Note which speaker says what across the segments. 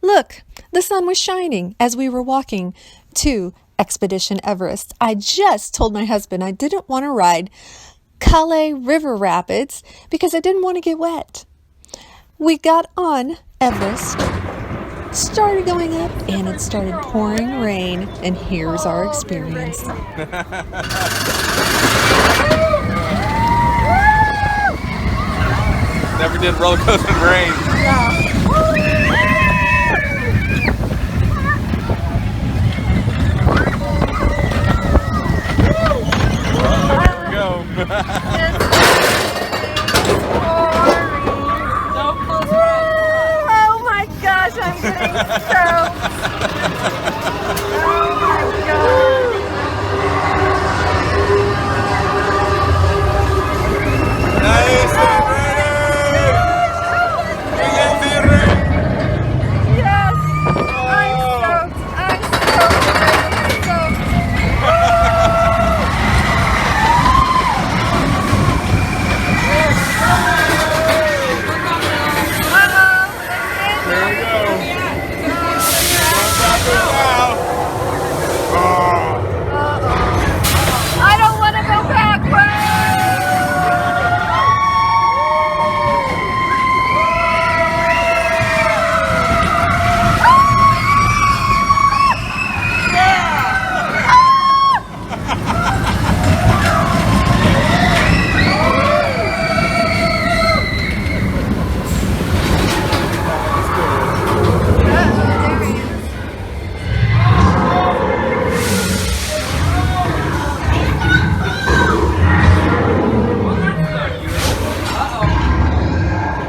Speaker 1: Look, the sun was shining as we were walking to Expedition Everest. I just told my husband I didn't want to ride Calais River Rapids because I didn't want to get wet. We got on Everest, started going up, and it started pouring rain, and here's our experience.
Speaker 2: Never did roller coaster in rain.
Speaker 1: Yeah. Oh my gosh, I'm getting soaked. Oh my god.
Speaker 2: Nice and ready!
Speaker 1: Yes, I'm soaked. I'm soaked.
Speaker 2: There we go.
Speaker 1: I don't want to go backwards.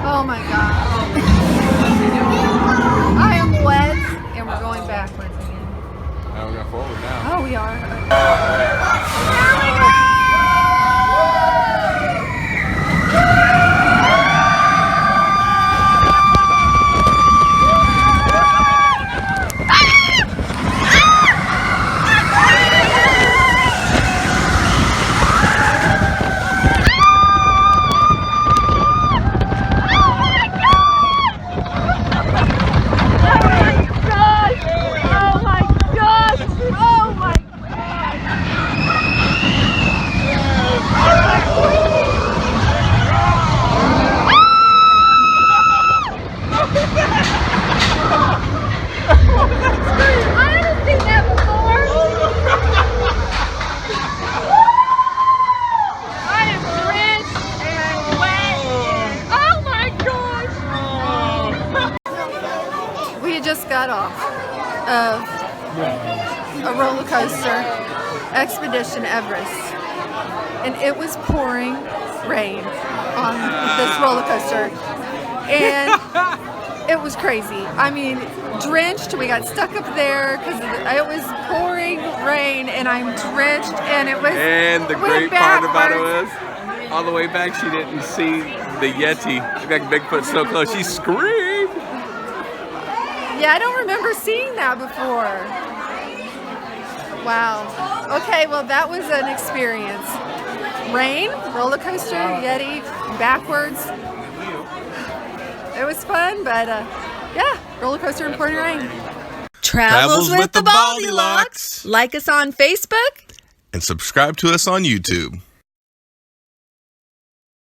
Speaker 1: Oh my god. I am wet and we're going backwards again.
Speaker 2: Now we're going forward now.
Speaker 1: Oh, we are. Just got off of a roller coaster, Expedition Everest, and it was pouring rain on this roller coaster, and it was crazy. I mean, drenched. We got stuck up there because it was pouring rain, and I'm drenched, and it was.
Speaker 2: And the great part about it was, all the way back, she didn't see the Yeti. Like Bigfoot so close, she screamed.
Speaker 1: Yeah, I don't remember seeing that before. Wow. Okay, well that was an experience. Rain, roller coaster, Yeti, backwards. It was fun, but yeah, roller coaster and pouring rain. Travels with the Baldiloks. Like us on Facebook.
Speaker 2: And subscribe to us on YouTube.